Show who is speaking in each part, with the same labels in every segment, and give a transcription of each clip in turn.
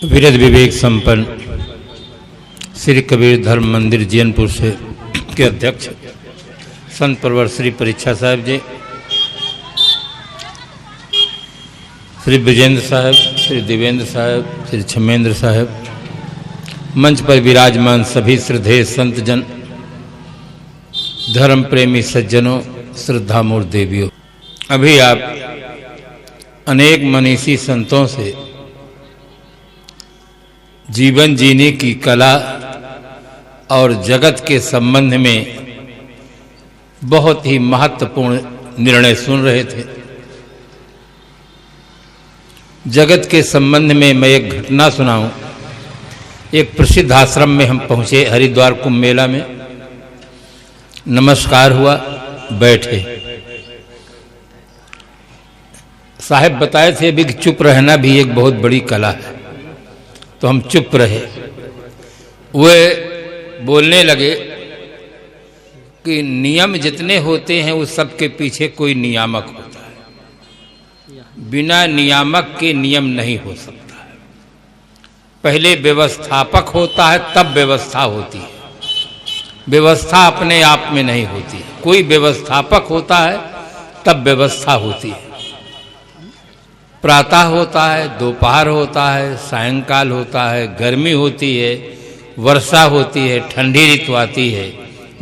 Speaker 1: विरध विवेक संपन्न श्री कबीर धर्म मंदिर जैनपुर से के अध्यक्ष संत प्रवर श्री परीक्षा साहब जी, श्री विजेंद्र साहब, श्री देवेंद्र साहब, श्री छमेंद्र साहब, मंच पर विराजमान सभी श्रद्धेय संत जन, धर्म प्रेमी सज्जनों, श्रद्धामूर्त देवियों, अभी आप अनेक मनीषी संतों से जीवन जीने की कला और जगत के संबंध में बहुत ही महत्वपूर्ण निर्णय सुन रहे थे। जगत के संबंध में मैं एक घटना सुनाऊं। एक प्रसिद्ध आश्रम में हम पहुंचे, हरिद्वार कुंभ मेला में। नमस्कार हुआ, बैठे। साहब बताए थे अभी कि चुप रहना भी एक बहुत बड़ी कला है, तो हम चुप रहे। वे बोलने लगे कि नियम जितने होते हैं उस सब के पीछे कोई नियामक होता है, बिना नियामक के नियम नहीं हो सकता है। पहले व्यवस्थापक होता है, तब व्यवस्था होती है। व्यवस्था अपने आप में नहीं होती है, कोई व्यवस्थापक होता है तब व्यवस्था होती है। प्रातः होता है, दोपहर होता है, सायंकाल होता है, गर्मी होती है, वर्षा होती है, ठंडी ऋतु आती है।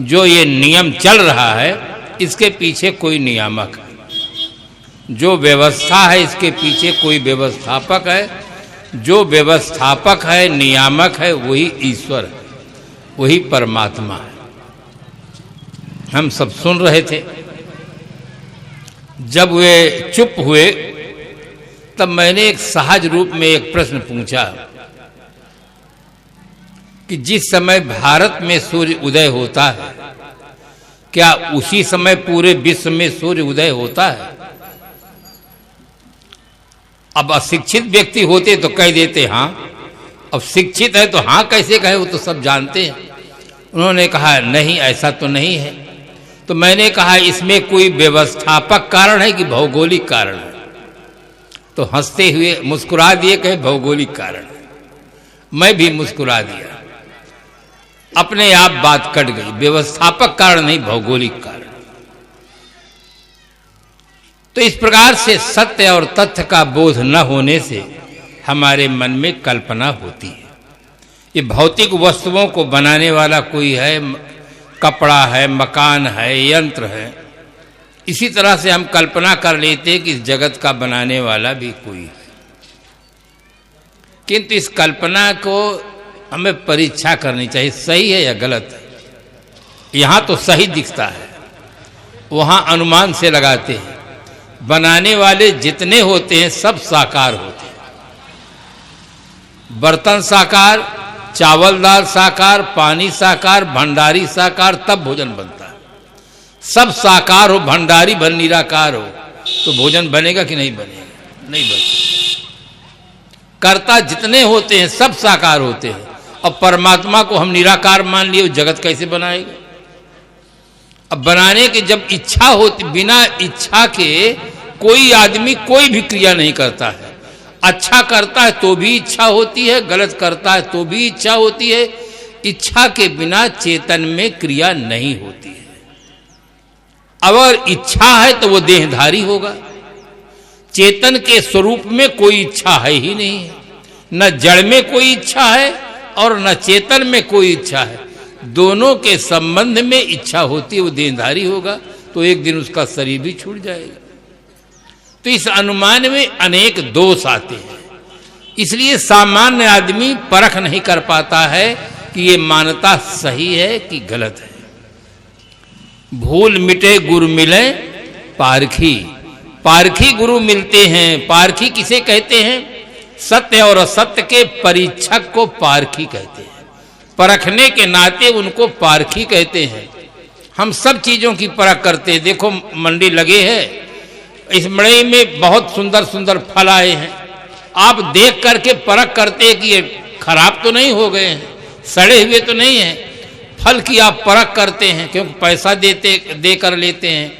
Speaker 1: जो ये नियम चल रहा है इसके पीछे कोई नियामक है। जो व्यवस्था है इसके पीछे कोई व्यवस्थापक है। जो व्यवस्थापक है, नियामक है, वही ईश्वर है, वही परमात्मा है। हम सब सुन रहे थे। जब वे चुप हुए तब मैंने एक सहज रूप में एक प्रश्न पूछा कि जिस समय भारत में सूर्य उदय होता है, क्या उसी समय पूरे विश्व में सूर्य उदय होता है? अब अशिक्षित व्यक्ति होते तो कह देते हाँ, अब शिक्षित है तो हाँ कैसे कहे, वो तो सब जानते हैं। उन्होंने कहा नहीं, ऐसा तो नहीं है। तो मैंने कहा इसमें कोई व्यवस्थापक कारण है कि भौगोलिक कारण है? तो हंसते हुए मुस्कुरा दिए, कहे भौगोलिक कारण है। मैं भी मुस्कुरा दिया, अपने आप बात कट गई। व्यवस्थापक कारण नहीं, भौगोलिक कारण। तो इस प्रकार से सत्य और तथ्य का बोध न होने से हमारे मन में कल्पना होती है। ये भौतिक वस्तुओं को बनाने वाला कोई है, कपड़ा है, मकान है, यंत्र है। इसी तरह से हम कल्पना कर लेते हैं कि इस जगत का बनाने वाला भी कोई है। किंतु इस कल्पना को हमें परीक्षा करनी चाहिए, सही है या गलत है। यहां तो सही दिखता है, वहां अनुमान से लगाते हैं। बनाने वाले जितने होते हैं सब साकार होते हैं। बर्तन साकार, चावल दाल साकार, पानी साकार, भंडारी साकार, तब भोजन बनता है। सब साकार हो, भंडारी भर निराकार हो, तो भोजन बनेगा कि नहीं बनेगा? नहीं बनेगा। कर्ता जितने होते हैं सब साकार होते हैं, और परमात्मा को हम निराकार मान लिए, जगत कैसे बनाएगा? अब बनाने की जब इच्छा होती, बिना इच्छा के कोई आदमी कोई भी क्रिया नहीं करता है। अच्छा करता है तो भी इच्छा होती है, गलत करता है तो भी इच्छा होती है। इच्छा के बिना चेतन में क्रिया नहीं होती है। अगर इच्छा है तो वो देहधारी होगा। चेतन के स्वरूप में कोई इच्छा है ही नहीं है। न जड़ में कोई इच्छा है और न चेतन में कोई इच्छा है। दोनों के संबंध में इच्छा होती है, वो देहधारी होगा, तो एक दिन उसका शरीर भी छूट जाएगा। तो इस अनुमान में अनेक दोष आते हैं। इसलिए सामान्य आदमी परख नहीं कर पाता है कि ये मान्यता सही है कि गलत है। भूल मिटे गुरु मिले पारखी, पारखी गुरु मिलते हैं। पारखी किसे कहते हैं? सत्य और असत्य के परीक्षक को पारखी कहते हैं। परखने के नाते उनको पारखी कहते हैं। हम सब चीजों की परख करते हैं। देखो मंडी लगे हैं, इस मंडी में बहुत सुंदर सुंदर फल आए हैं। आप देख करके परख करते हैं कि ये खराब तो नहीं हो गए हैं, सड़े हुए तो नहीं हैं। फल की आप परख करते हैं, क्योंकि पैसा दे कर लेते हैं।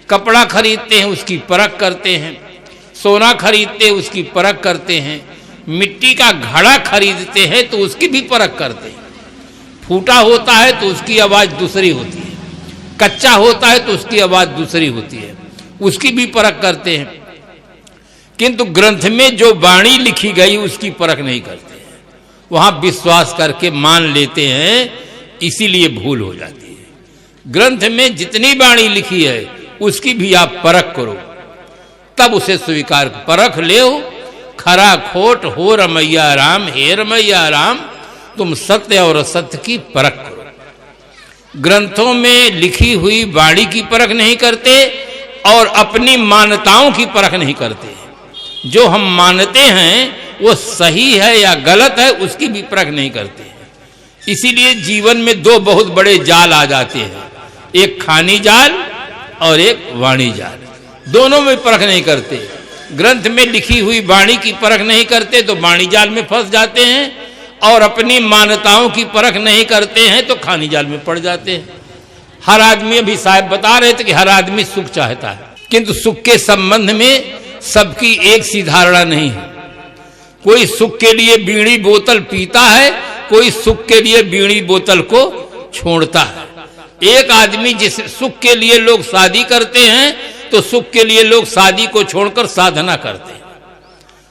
Speaker 1: कपड़ा खरीदते हैं, उसकी परख करते हैं। सोना खरीदते उसकी परख करते हैं, मिट्टी का घड़ा खरीदते हैं तो उसकी भी परख करते हैं। फूटा होता है तो उसकी आवाज़ दूसरी होती है, कच्चा होता है तो उसकी आवाज़ दूसरी होती है, उसकी भी परख करते हैं। किंतु ग्रंथ में जो वाणी लिखी गई उसकी परख नहीं करते हैं, वहाँ विश्वास करके मान लेते हैं, इसीलिए भूल हो जाती है। ग्रंथ में जितनी वाणी लिखी है उसकी भी आप परख करो, तब उसे स्वीकार परख ले हो। खरा खोट हो रमैया राम, हे रमैया राम, तुम सत्य और असत्य की परख करो। ग्रंथों में लिखी हुई वाणी की परख नहीं करते और अपनी मान्यताओं की परख नहीं करते। जो हम मानते हैं वो सही है या गलत है उसकी भी परख नहीं करते। इसीलिए जीवन में दो बहुत बड़े जाल आ जाते हैं, एक खानी जाल और एक वाणी जाल। दोनों में परख नहीं करते। ग्रंथ में लिखी हुई वाणी की परख नहीं करते तो वाणी जाल में फंस जाते हैं, और अपनी मान्यताओं की परख नहीं करते हैं तो खानी जाल में पड़ जाते हैं। हर आदमी, अभी साहब बता रहे थे कि हर आदमी सुख चाहता है, किंतु सुख के संबंध में सबकी एक सी धारणा नहीं है। कोई सुख के लिए बीड़ी बोतल पीता है, कोई सुख के लिए बीड़ी बोतल को छोड़ता है। एक आदमी जिस सुख के लिए लोग शादी करते हैं तो सुख के लिए लोग शादी को छोड़कर साधना करते हैं।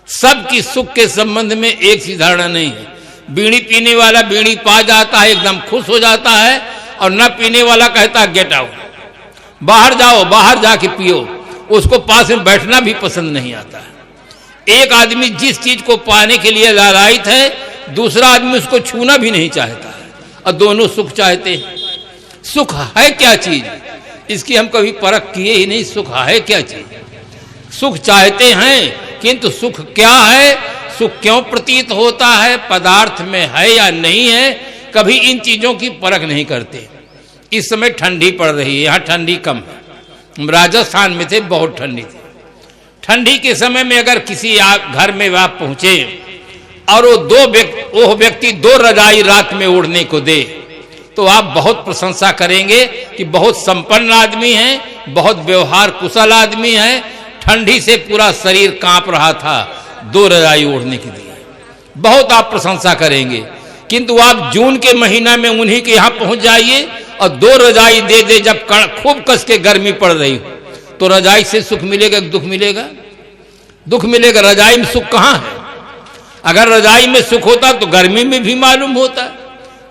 Speaker 1: सबकी सुख के संबंध में एक सी धारणा नहीं है। बीड़ी पीने वाला बीड़ी पा जाता है, एकदम खुश हो जाता है, और न पीने वाला कहता है गेट आउट, बाहर जाओ, बाहर जाके पियो। उसको पास में बैठना भी पसंद नहीं आता है। एक आदमी जिस चीज को पाने के लिए लालायित है, दूसरा आदमी उसको छूना भी नहीं चाहता है, और दोनों सुख चाहते हैं। सुख है क्या चीज, इसकी हम कभी परख किए ही नहीं। सुख है क्या चीज, सुख चाहते हैं, किंतु सुख क्या है, सुख क्यों प्रतीत होता है, पदार्थ में है या नहीं है, कभी इन चीजों की परख नहीं करते। इस समय ठंडी पड़ रही है, यहाँ ठंडी कम है। हम राजस्थान में थे, बहुत ठंडी थी। ठंडी के समय में अगर किसी घर में आप पहुंचे और वो व्यक्ति दो रजाई रात में ओढ़ने को दे, तो आप बहुत प्रशंसा करेंगे कि बहुत संपन्न आदमी है, बहुत व्यवहार कुशल आदमी है। ठंडी से पूरा शरीर कांप रहा था, दो रजाई ओढ़ने के लिए बहुत आप प्रशंसा करेंगे। किंतु आप जून के महीना में उन्हीं के यहाँ पहुंच जाइए और दो रजाई दे दे, जब खूब कस के गर्मी पड़ रही हो, तो रजाई से सुख मिलेगा कि दुख मिलेगा? दुख मिलेगा। रजाई में सुख कहाँ है? अगर रजाई में सुख होता तो गर्मी में भी मालूम होता।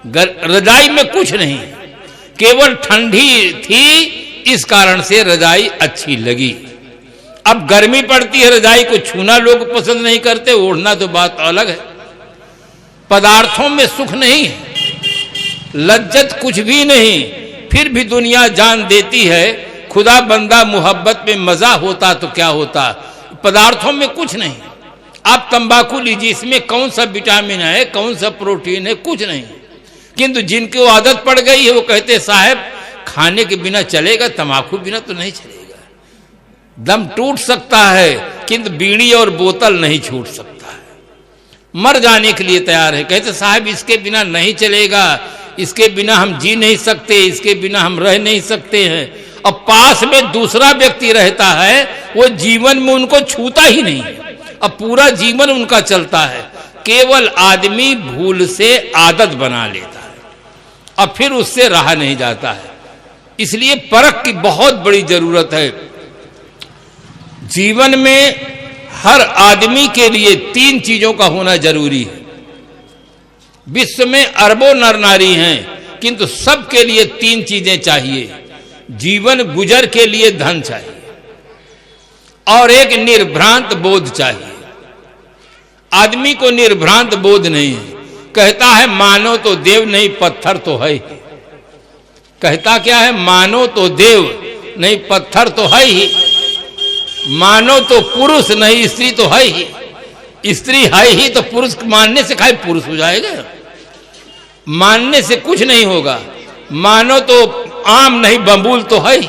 Speaker 1: रजाई में कुछ नहीं, केवल ठंडी थी, इस कारण से रजाई अच्छी लगी। अब गर्मी पड़ती है, रजाई को छूना लोग पसंद नहीं करते, ओढ़ना तो बात अलग है। पदार्थों में सुख नहीं है, लज्जत कुछ भी नहीं, फिर भी दुनिया जान देती है। खुदा बंदा मोहब्बत में मजा होता तो क्या होता, पदार्थों में कुछ नहीं। आप तंबाकू लीजिए, इसमें कौन सा विटामिन है, कौन सा प्रोटीन है, कुछ नहीं। किंतु जिनको आदत पड़ गई है वो कहते साहब खाने के बिना चलेगा, तंबाकू बिना तो नहीं चलेगा। दम टूट सकता है, किंतु बीड़ी और बोतल नहीं छूट सकता है। मर जाने के लिए तैयार है, कहते साहब इसके बिना नहीं चलेगा, इसके बिना हम जी नहीं सकते, इसके बिना हम रह नहीं सकते हैं। और पास में दूसरा व्यक्ति रहता है, वो जीवन में उनको छूता ही नहीं है, अब पूरा जीवन उनका चलता है। केवल आदमी भूल से आदत बना लेता है और फिर उससे रहा नहीं जाता है। इसलिए परख की बहुत बड़ी जरूरत है। जीवन में हर आदमी के लिए तीन चीजों का होना जरूरी है। विश्व में अरबों नर नारी हैं, किंतु सबके लिए तीन चीजें चाहिए। जीवन गुजर के लिए धन चाहिए, और एक निर्भ्रांत बोध चाहिए। आदमी को निर्भ्रांत बोध नहीं है। कहता है मानो तो देव नहीं पत्थर तो है ही। कहता क्या है, मानो तो देव नहीं पत्थर तो है ही, मानो तो पुरुष नहीं स्त्री तो है ही। स्त्री है ही तो पुरुष मानने से खाए पुरुष हो जाएगा, मानने से कुछ नहीं होगा। मानो तो आम नहीं बम्बूल तो है ही,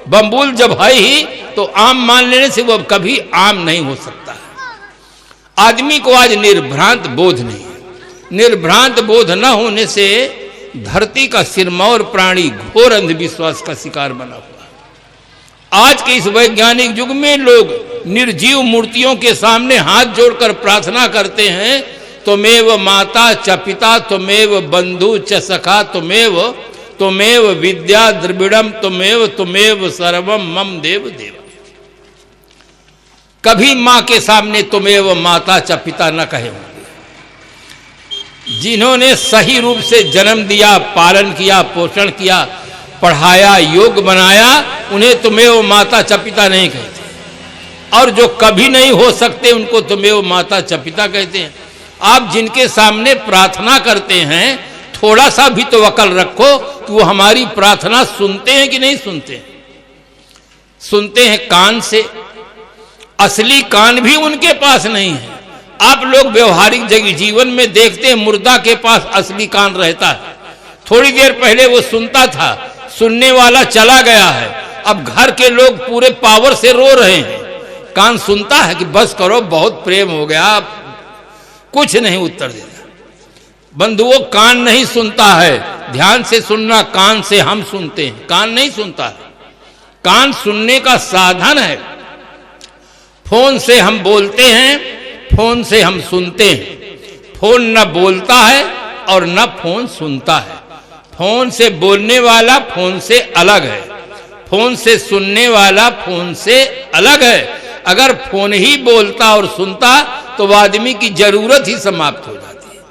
Speaker 1: बम्बूल जब है ही तो आम मान लेने से वो कभी आम नहीं हो सकता है। आदमी को आज निर्भ्रांत बोध नहीं है। निर्भ्रांत बोध न होने से धरती का सिरमौर प्राणी घोर अंधविश्वास का शिकार बना हुआ। आज के इस वैज्ञानिक युग में लोग निर्जीव मूर्तियों के सामने हाथ जोड़कर प्रार्थना करते हैं, त्वमेव माता च पिता त्वमेव बंधु च सखा त्वमेव विद्या द्रविड़म त्वमेव सर्वम मम देव देव। कभी मां के सामने त्वमेव माता च पिता न कहे होंगे। जिन्होंने सही रूप से जन्म दिया, पालन किया, पोषण किया, पढ़ाया, योग बनाया, उन्हें त्वमेव माता च पिता नहीं कहते। और जो कभी नहीं हो सकते उनको त्वमेव माता च पिता कहते हैं। आप जिनके सामने प्रार्थना करते हैं, थोड़ा सा भी तो अकल रखो कि वो हमारी प्रार्थना सुनते हैं कि नहीं सुनते हैं। सुनते हैं कान से, असली कान भी उनके पास नहीं है। आप लोग व्यवहारिक जीवन में देखते हैं मुर्दा के पास असली कान रहता है। थोड़ी देर पहले वो सुनता था, सुनने वाला चला गया है, अब घर के लोग पूरे पावर से रो रहे हैं। कान सुनता है कि बस करो, बहुत प्रेम हो गया, कुछ नहीं उत्तर देता। बंधुओं, कान नहीं सुनता है। ध्यान से सुनना, कान से हम सुनते हैं, कान नहीं सुनता है। कान सुनने का साधन है। फोन से हम बोलते हैं, फोन से हम सुनते हैं। फोन न बोलता है और न फोन सुनता है। फोन से बोलने वाला फोन से अलग है, फोन से सुनने वाला फोन से अलग है। अगर फोन ही बोलता और सुनता तो आदमी की जरूरत ही समाप्त हो जाती है,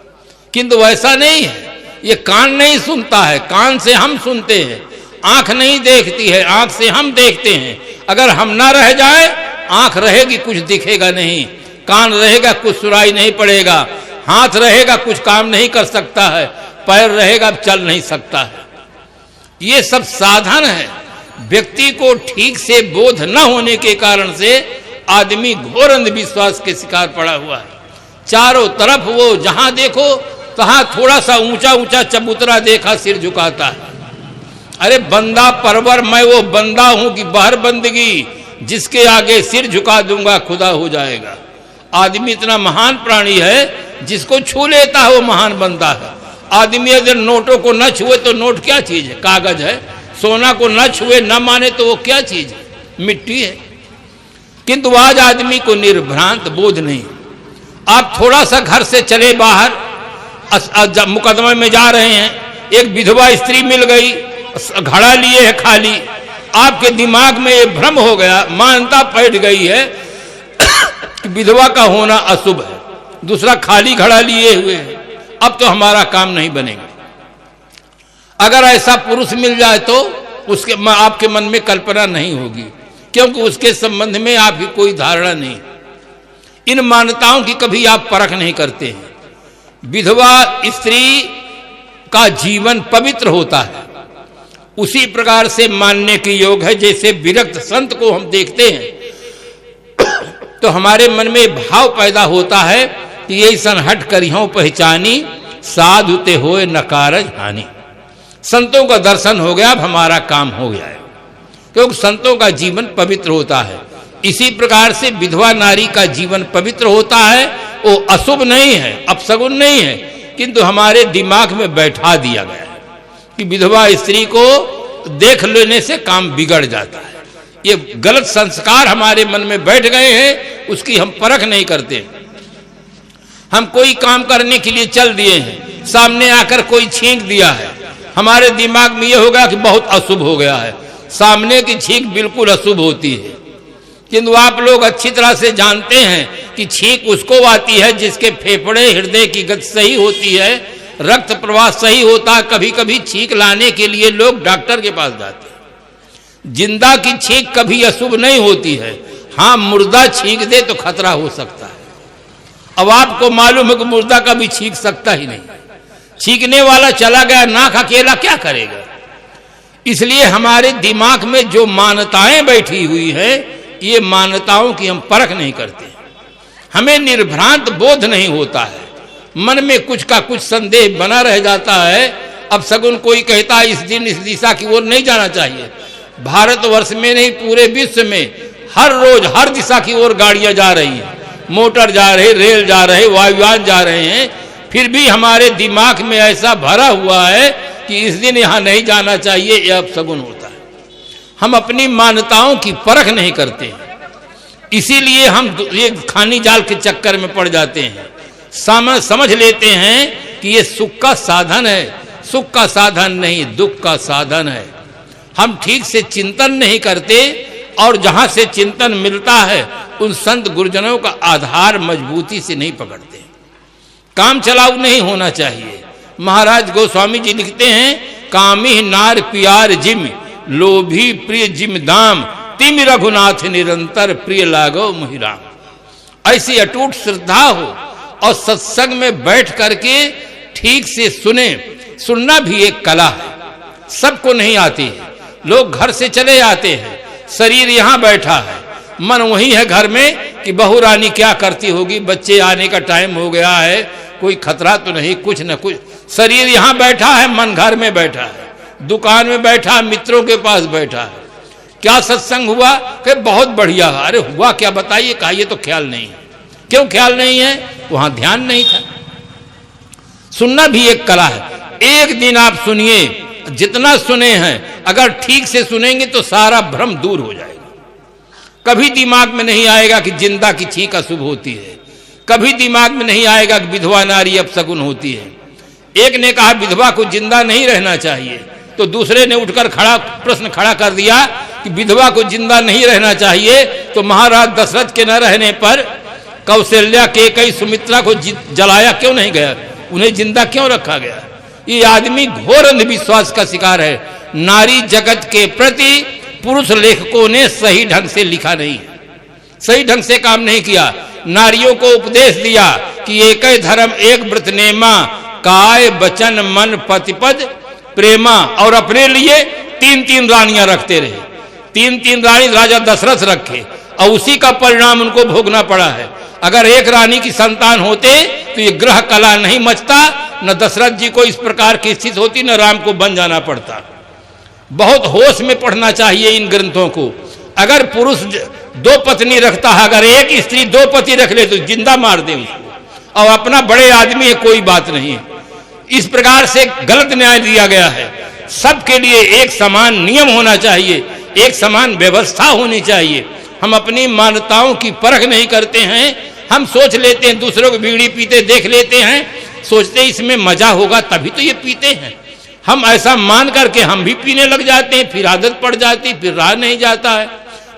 Speaker 1: किंतु वैसा नहीं है। ये कान नहीं सुनता है, कान से हम सुनते हैं। आंख नहीं देखती है, आंख से हम देखते हैं। अगर हम ना रह जाए, आंख रहेगी कुछ दिखेगा नहीं, कान रहेगा कुछ सुनाई नहीं पड़ेगा, हाथ रहेगा कुछ काम नहीं कर सकता है, पैर रहेगा चल नहीं सकता है। ये सब साधन है। व्यक्ति को ठीक से बोध न होने के कारण से आदमी घोर अंधविश्वास के शिकार पड़ा हुआ है। चारों तरफ वो जहां देखो तहां थोड़ा सा ऊंचा ऊंचा चबूतरा देखा सिर झुकाता है। अरे बंदा परवर, मैं वो बंदा हूं कि बहर बंदगी, जिसके आगे सिर झुका दूंगा खुदा हो जाएगा। आदमी इतना महान प्राणी है, जिसको छू लेता है वो महान बनता है। आदमी अगर नोटों को न छुए तो नोट क्या चीज है? कागज है। सोना को न छुए न माने तो वो क्या चीज है? मिट्टी है। किंतु आज आदमी को निर्भ्रांत बोध नहीं। आप थोड़ा सा घर से चले बाहर, मुकदमे में जा रहे हैं, एक विधवा स्त्री मिल गई, घड़ा लिए है खाली, आपके दिमाग में ये भ्रम हो गया, मान्यता बैठ गई है कि विधवा का होना अशुभ है। दूसरा खाली घड़ा लिए हुए है, अब तो हमारा काम नहीं बनेगा। अगर ऐसा पुरुष मिल जाए तो उसके आपके मन में कल्पना नहीं होगी, क्योंकि उसके संबंध में आपकी कोई धारणा नहीं। इन मान्यताओं की कभी आप परख नहीं करते हैं। विधवा स्त्री का जीवन पवित्र होता है, उसी प्रकार से मानने के योग है। जैसे विरक्त संत को हम देखते हैं तो हमारे मन में भाव पैदा होता है कि ये सन हट करियों पहचानी, साधु ते होए न कारज हानि। संतों का दर्शन हो गया, अब हमारा काम हो गया है, क्योंकि संतों का जीवन पवित्र होता है। इसी प्रकार से विधवा नारी का जीवन पवित्र होता है। वो अशुभ नहीं है, अपशगुन नहीं है, किंतु हमारे दिमाग में बैठा दिया गया है कि विधवा स्त्री को देख लेने से काम बिगड़ जाता है। ये गलत संस्कार हमारे मन में बैठ गए हैं, उसकी हम परख नहीं करते। हम कोई काम करने के लिए चल दिए हैं, सामने आकर कोई छींक दिया है, हमारे दिमाग में ये होगा कि बहुत अशुभ हो गया है। सामने की छींक बिल्कुल अशुभ होती है, किंतु आप लोग अच्छी तरह से जानते हैं कि छींक उसको आती है जिसके फेफड़े, हृदय की गति सही होती है, रक्त प्रवाह सही होता है। कभी कभी छींक लाने के लिए लोग डॉक्टर के पास जाते हैं। जिंदा की छींक कभी अशुभ नहीं होती है। हाँ, मुर्दा छींक दे तो खतरा हो सकता है। अब आपको मालूम है कि मुर्दा कभी छींक सकता ही नहीं, छींकने वाला चला गया, नाक अकेला क्या करेगा? इसलिए हमारे दिमाग में जो मान्यताएं बैठी हुई है, ये मान्यताओं की हम परख नहीं करते। हमें निर्भ्रांत बोध नहीं होता है, मन में कुछ का कुछ संदेह बना रह जाता है। अब सगुन कोई कहता है इस दिन इस दिशा की ओर नहीं जाना चाहिए। भारतवर्ष में नहीं, पूरे विश्व में हर रोज हर दिशा की ओर गाड़ियां जा रही हैं, मोटर जा रहे, रेल जा रहे, वायुयान जा रहे हैं, फिर भी हमारे दिमाग में ऐसा भरा हुआ है कि इस दिन यहां नहीं जाना चाहिए। यह अपशगुन होता है। हम अपनी मान्यताओं की परख नहीं करते। इसीलिए हम ये खानी जाल के चक्कर में पड़ जाते हैं। समझ लेते हैं कि ये सुख का साधन है, सुख का साधन नहीं, दुख का साधन है। हम ठीक से चिंतन नहीं करते और जहां से चिंतन मिलता है उन संत गुरुजनों का आधार मजबूती से नहीं पकड़ते। काम चलाऊ नहीं होना चाहिए। महाराज गोस्वामी जी लिखते हैं, कामी नार प्यार जिम लोभी प्रिय जिम दाम तिम रघुनाथ निरंतर प्रिय लागो मुहिराम। ऐसी अटूट श्रद्धा हो और सत्संग में बैठ करके ठीक से सुने। सुनना भी एक कला है, सबको नहीं आती है। लोग घर से चले आते हैं, शरीर यहाँ बैठा है, मन वही है घर में कि बहू रानी क्या करती होगी, बच्चे आने का टाइम हो गया है, कोई खतरा तो नहीं, कुछ न कुछ। शरीर यहाँ बैठा है, मन घर में बैठा है, दुकान में बैठा, मित्रों के पास बैठा है। क्या सत्संग हुआ? कि बहुत बढ़िया। अरे हुआ क्या बताइए? कहा ये तो ख्याल नहीं है। क्यों ख्याल नहीं है? वहां ध्यान नहीं था। सुनना भी एक कला है। एक दिन आप सुनिए, जितना सुने हैं अगर ठीक से सुनेंगे तो सारा भ्रम दूर हो जाएगा। कभी दिमाग में नहीं आएगा कि जिंदा की छींक अशुभ होती है, कभी दिमाग में नहीं आएगा कि विधवा नारी अपशगुन होती है। एक ने कहा विधवा को जिंदा नहीं रहना चाहिए, तो दूसरे ने उठकर प्रश्न खड़ा कर दिया कि विधवा को जिंदा नहीं रहना चाहिए तो महाराज दशरथ के न रहने पर कौशल्या के कई सुमित्रा को जलाया क्यों नहीं गया, उन्हें जिंदा क्यों रखा गया? ये आदमी घोर अंधविश्वास का शिकार है। नारी जगत के प्रति पुरुष लेखकों ने सही ढंग से लिखा नहीं, सही ढंग से काम नहीं किया। नारियों को उपदेश दिया कि एक धर्म एक व्रत नेमा, काय वचन मन पतिपद प्रेमा, और अपने लिए 3-3 रानियां रखते रहे। 3-3 रानी राजा दशरथ रखे और उसी का परिणाम उनको भोगना पड़ा है। अगर एक रानी की संतान होते तो ये ग्रह कला नहीं मचता, न दशरथ जी को इस प्रकार की स्थिति होती, न राम को बन जाना पड़ता। बहुत होश में पढ़ना चाहिए इन ग्रंथों को। अगर पुरुष 2 पत्नी रखता है, अगर एक स्त्री 2 पति रख ले तो जिंदा मार दे उसको, और अपना बड़े आदमी है, कोई बात नहीं है। इस प्रकार से गलत न्याय दिया गया है। सबके लिए एक समान नियम होना चाहिए, एक समान व्यवस्था होनी चाहिए। हम अपनी मान्यताओं की परख नहीं करते हैं। हम सोच लेते हैं, दूसरों को बीड़ी पीते देख लेते हैं, सोचते हैं इसमें मजा होगा तभी तो ये पीते हैं। हम ऐसा मान करके हम भी पीने लग जाते हैं, फिर आदत पड़ जाती, फिर रहा नहीं जाता है,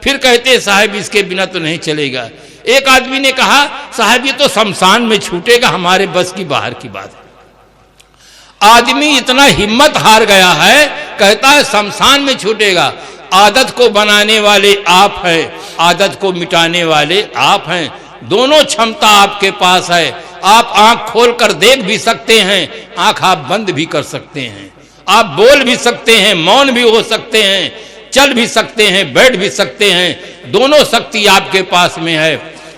Speaker 1: फिर कहते हैं साहब इसके बिना तो नहीं चलेगा। एक आदमी ने कहा साहब ये तो शमशान में छूटेगा, हमारे बस की बाहर की बात है। आदमी इतना हिम्मत हार गया है, कहता है शमशान में छूटेगा। आदत को बनाने वाले आप हैं, आदत को मिटाने वाले आप हैं। दोनों क्षमता आपके पास है। आप आंख खोलकर देख भी सकते हैं, आंख आप बंद भी कर सकते हैं। आप बोल भी सकते हैं, मौन भी हो सकते हैं, चल भी सकते हैं, बैठ भी सकते हैं। दोनों शक्ति आपके पास में है।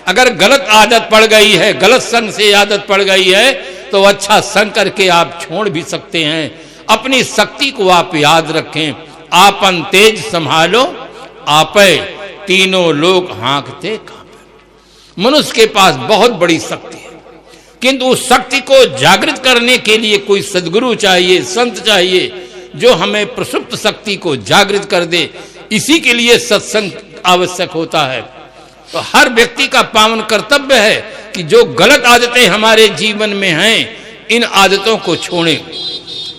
Speaker 1: अगर गलत आदत पड़ गई है, गलत संग से आदत पड़ गई है तो अच्छा संग करके आप छोड़ भी सकते हैं। अपनी शक्ति को आप याद रखें। आपन तेज संभालो आपे, तीनों लोग हाँकते कांपे। मनुष्य के पास बहुत बड़ी शक्ति है, किंतु उस शक्ति को जागृत करने के लिए कोई सद्गुरु चाहिए, संत चाहिए, जो हमें प्रसुप्त शक्ति को जागृत कर दे। इसी के लिए सत्संग आवश्यक होता है। तो हर व्यक्ति का पावन कर्तव्य है कि जो गलत आदतें हमारे जीवन में हैं, इन आदतों को छोड़ें।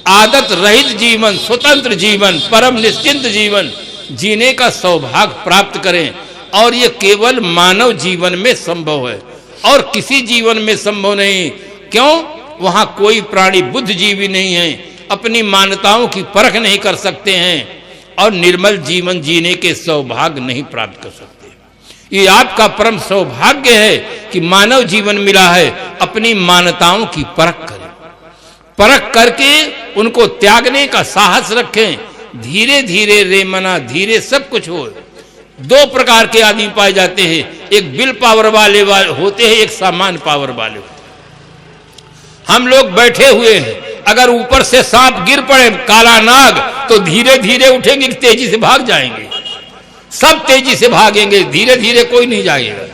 Speaker 1: आदत रहित जीवन, स्वतंत्र जीवन, परम निश्चिंत जीवन जीने का सौभाग्य प्राप्त करें। और ये केवल मानव जीवन में संभव है और किसी जीवन में संभव नहीं। क्यों? वहां कोई प्राणी बुद्धिजीवी नहीं है, अपनी मान्यताओं की परख नहीं कर सकते हैं और निर्मल जीवन जीने के सौभाग्य नहीं प्राप्त कर सकते। ये आपका परम सौभाग्य है कि मानव जीवन मिला है। अपनी मान्यताओं की परख करें, परख करके उनको त्यागने का साहस रखें। धीरे धीरे रेमना, धीरे सब कुछ हो। 2 प्रकार के आदमी पाए जाते हैं, एक विल पावर वाले होते हैं, एक सामान्य पावर वाले होते हैं। हम लोग बैठे हुए हैं, अगर ऊपर से सांप गिर पड़े, काला नाग, तो धीरे धीरे उठेंगे, तेजी से भाग जाएंगे। सब तेजी से भागेंगे, धीरे धीरे कोई नहीं जाएगा।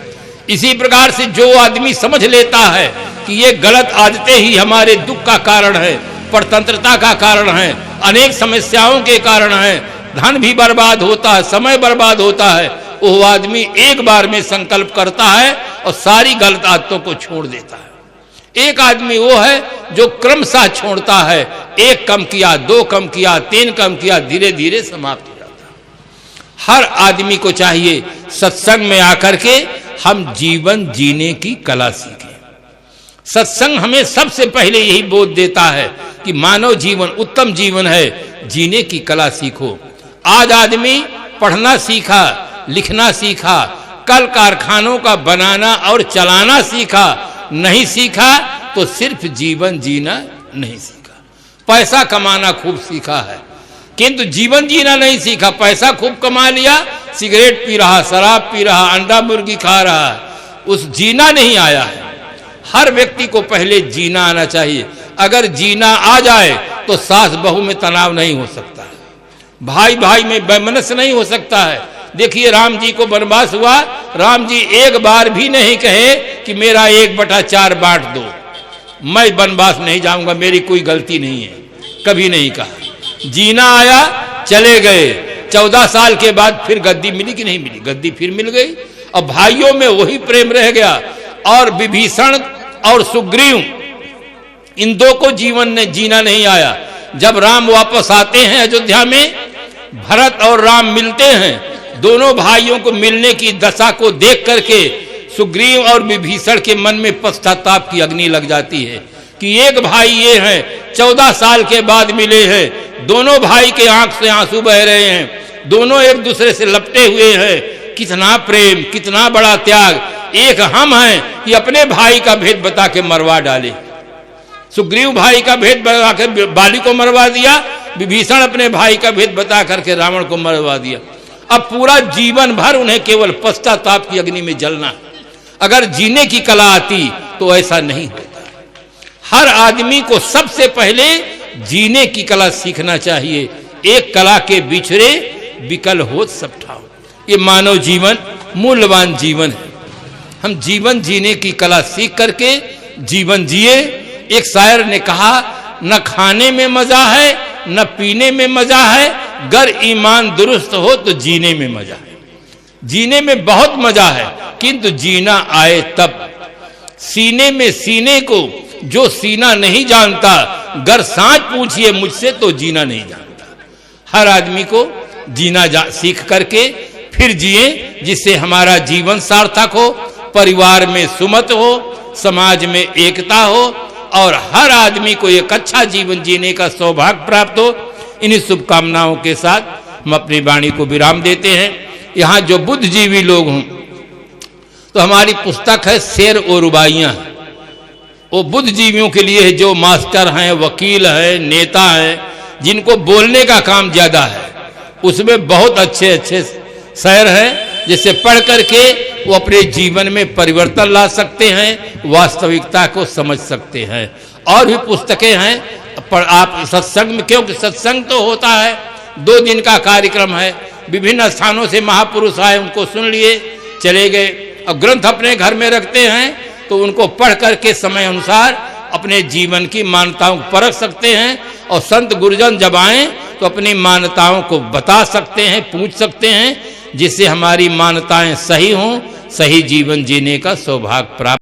Speaker 1: इसी प्रकार से जो आदमी समझ लेता है कि ये गलत आदतें ही हमारे दुख का कारण है, परतंत्रता का कारण है, अनेक समस्याओं के कारण है, धन भी बर्बाद होता है, समय बर्बाद होता है, वो आदमी एक बार में संकल्प करता है और सारी गलत आदतों को छोड़ देता है। एक आदमी वो है जो क्रमशः छोड़ता है, एक कम किया, 2 कम किया, 3 कम किया, धीरे धीरे समाप्त हो जाता है। हर आदमी को चाहिए सत्संग में आकर के हम जीवन जीने की कला सीखें। सत्संग हमें सबसे पहले यही बोध देता है कि मानव जीवन उत्तम जीवन है, जीने की कला सीखो। आज आदमी पढ़ना सीखा, लिखना सीखा, कल कारखानों का बनाना और चलाना सीखा, नहीं सीखा तो सिर्फ जीवन जीना नहीं सीखा। पैसा कमाना खूब सीखा है किंतु जीवन जीना नहीं सीखा। पैसा खूब कमा लिया, सिगरेट पी रहा, शराब पी रहा, अंडा मुर्गी खा रहा, उस जीना नहीं आया है। हर व्यक्ति को पहले जीना आना चाहिए। अगर जीना आ जाए तो सास बहू में तनाव नहीं हो सकता है, भाई भाई में वैमनस्य नहीं हो सकता है। देखिए राम जी को वनवास हुआ, राम जी एक बार भी नहीं कहे कि मेरा 1/4 बांट दो, मैं वनवास नहीं जाऊंगा, मेरी कोई गलती नहीं है, कभी नहीं कहा। जीना आया, चले गए। 14 साल के बाद फिर गद्दी मिली कि नहीं मिली? गद्दी फिर मिल गई और भाइयों में वही प्रेम रह गया। और विभीषण और सुग्रीव, इन 2 को जीवन ने जीना नहीं आया। जब राम वापस आते हैं अयोध्या में, भरत और राम मिलते हैं, दोनों भाइयों को मिलने की दशा को देख करके सुग्रीव और विभीषण के मन में पश्चाताप की अग्नि लग जाती है कि एक भाई ये हैं, 14 साल के बाद मिले हैं, दोनों भाई के आंख से आंसू बह रहे हैं, दोनों एक दूसरे से लपटे हुए हैं। कितना प्रेम, कितना बड़ा त्याग। एक हम हैं कि अपने भाई का भेद बता के मरवा डाले। सुग्रीव भाई का भेद बता के बाली को मरवा दिया, विभीषण अपने भाई का भेद बता करके रावण को मरवा दिया। अब पूरा जीवन भर उन्हें केवल पश्चाताप की अग्नि में जलना। अगर जीने की कला आती तो ऐसा नहीं होता। हर आदमी को सबसे पहले जीने की कला सीखना चाहिए। एक कला के बिछड़े विकल हो सब ठाव। ये मानव जीवन मूल्यवान जीवन है। हम जीवन जीने की कला सीख करके जीवन जिए। एक शायर ने कहा, न खाने में मजा है न पीने में मजा है, गर ईमान दुरुस्त हो तो जीने में मजा है। जीने में बहुत मजा है किंतु जीना आए तब। सीने में सीने को जो सीना नहीं जानता, गर सांच पूछिए मुझसे तो जीना नहीं जानता। हर आदमी को जीना सीख करके फिर जिए, जिससे हमारा जीवन सार्थक हो, परिवार में सुमत हो, समाज में एकता हो और हर आदमी को एक अच्छा जीवन जीने का सौभाग्य प्राप्त हो। इन्हीं शुभकामनाओं के साथ हम अपनी वाणी को विराम देते हैं। यहाँ जो बुद्धिजीवी लोग हों तो हमारी पुस्तक है शेर और रुबाइयाँ, वो बुद्धिजीवियों के लिए है, जो मास्टर हैं, वकील हैं, नेता हैं, जिनको बोलने का काम ज़्यादा है। उसमें बहुत अच्छे अच्छे शेर हैं जिसे पढ़ करके वो अपने जीवन में परिवर्तन ला सकते हैं, वास्तविकता को समझ सकते हैं। और भी पुस्तकें हैं पर आप सत्संग में, क्योंकि सत्संग तो होता है 2 दिन का कार्यक्रम है, विभिन्न स्थानों से महापुरुष आए, उनको सुन लिए चले गए। और ग्रंथ अपने घर में रखते हैं तो उनको पढ़ करके समय अनुसार अपने जीवन की मान्यताओं को परख सकते हैं। और संत गुरुजन जब आए तो अपनी मान्यताओं को बता सकते हैं, पूछ सकते हैं, जिससे हमारी मान्यताएं सही हों, सही जीवन जीने का सौभाग्य प्राप्त